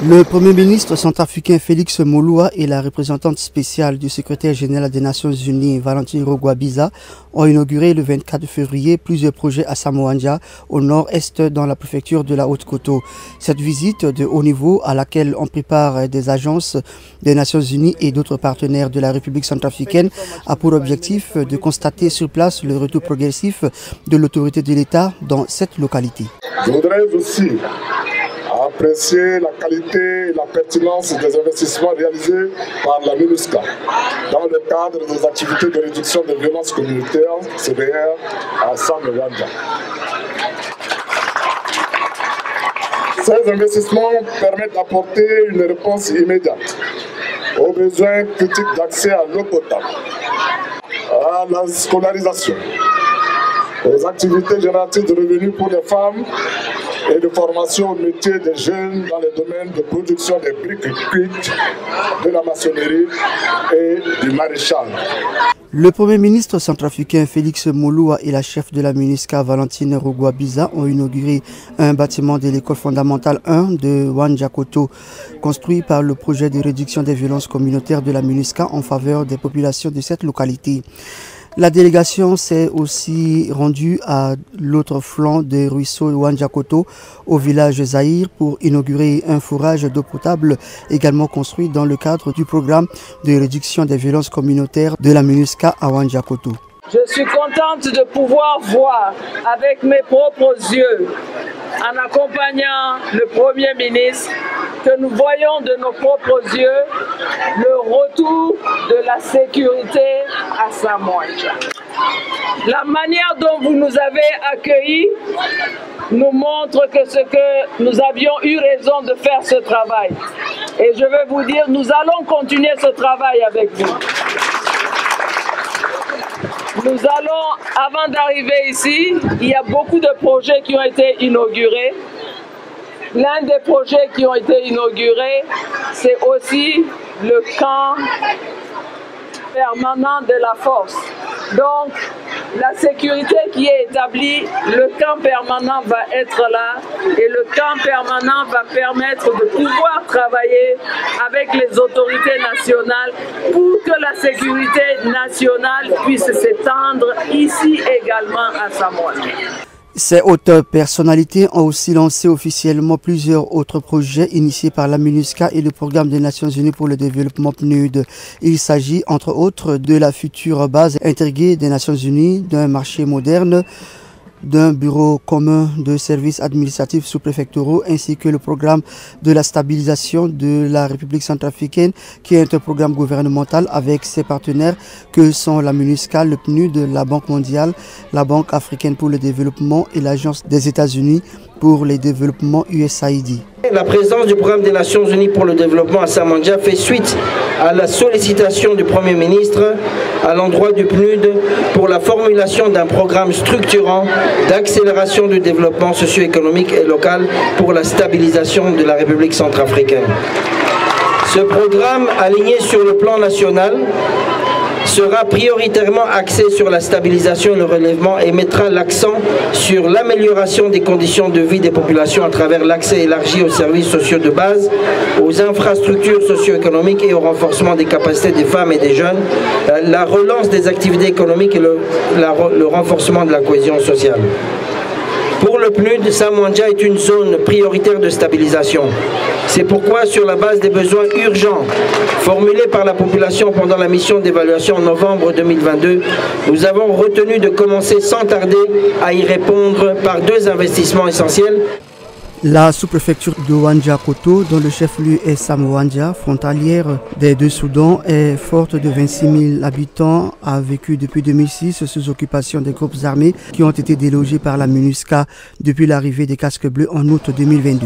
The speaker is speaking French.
Le Premier ministre centrafricain Félix Moloua et la représentante spéciale du secrétaire général des Nations Unies, Valentine Rugwabiza, ont inauguré le 24 février plusieurs projets à Samouandja, au nord-est dans la préfecture de la Haute-Koto. Cette visite de haut niveau, à laquelle on prépare des agences des Nations Unies et d'autres partenaires de la République centrafricaine, a pour objectif de constater sur place le retour progressif de l'autorité de l'État dans cette localité. Je voudrais aussi apprécier la qualité et la pertinence des investissements réalisés par la MINUSCA dans le cadre des activités de réduction des violences communautaires CVR à Samouandja. Ces investissements permettent d'apporter une réponse immédiate aux besoins critiques d'accès à l'eau potable, à la scolarisation, aux activités génératrices de revenus pour les femmes et de formation au métier des jeunes dans les domaines de production des briques cuites, de la maçonnerie et du maréchal. Le Premier ministre centrafricain Félix Moloua et la chef de la MINUSCA Valentine Rugwabiza ont inauguré un bâtiment de l'école fondamentale 1 de Wanjakoto, construit par le projet de réduction des violences communautaires de la MINUSCA en faveur des populations de cette localité. La délégation s'est aussi rendue à l'autre flanc des ruisseaux de Wanjakoto, au village Zahir, pour inaugurer un fourrage d'eau potable également construit dans le cadre du programme de réduction des violences communautaires de la MINUSCA à Wanjakoto. Je suis contente de pouvoir voir avec mes propres yeux, en accompagnant le Premier ministre, que nous voyons de nos propres yeux le retour de la sécurité à Samouandja. La manière dont vous nous avez accueillis nous montre que nous avions eu raison de faire ce travail. Et je veux vous dire, nous allons continuer ce travail avec vous. Nous allons, avant d'arriver ici, il y a beaucoup de projets qui ont été inaugurés. L'un des projets qui ont été inaugurés, c'est aussi le camp permanent de la force. Donc, la sécurité qui est établie, le camp permanent va être là et le camp permanent va permettre de pouvoir travailler avec les autorités nationales pour que la sécurité nationale puisse s'étendre ici également à Samouandja. Ces hautes personnalités ont aussi lancé officiellement plusieurs autres projets initiés par la MINUSCA et le Programme des Nations Unies pour le développement PNUD. Il s'agit entre autres de la future base intégrée des Nations Unies, d'un marché moderne, d'un bureau commun de services administratifs sous-préfectoraux ainsi que le programme de la stabilisation de la République centrafricaine qui est un programme gouvernemental avec ses partenaires que sont la MINUSCA, le PNUD, la Banque mondiale, la Banque africaine pour le développement et l'Agence des États-Unis pour les développements USAID. La présence du programme des Nations Unies pour le développement à Samouandja fait suite à la sollicitation du Premier ministre à l'endroit du PNUD pour la formulation d'un programme structurant d'accélération du développement socio-économique et local pour la stabilisation de la République centrafricaine. Ce programme, aligné sur le plan national, sera prioritairement axé sur la stabilisation et le relèvement et mettra l'accent sur l'amélioration des conditions de vie des populations à travers l'accès élargi aux services sociaux de base, aux infrastructures socio-économiques et au renforcement des capacités des femmes et des jeunes, la relance des activités économiques et le renforcement de la cohésion sociale. Pour le PNUD, Samouandja est une zone prioritaire de stabilisation. C'est pourquoi, sur la base des besoins urgents formulés par la population pendant la mission d'évaluation en novembre 2022, nous avons retenu de commencer sans tarder à y répondre par deux investissements essentiels. La sous-préfecture de Wanjakoto, dont le chef-lieu est Samouandja, frontalière des deux Soudans, est forte de 26 000 habitants, a vécu depuis 2006 sous occupation des groupes armés qui ont été délogés par la MINUSCA depuis l'arrivée des casques bleus en août 2022.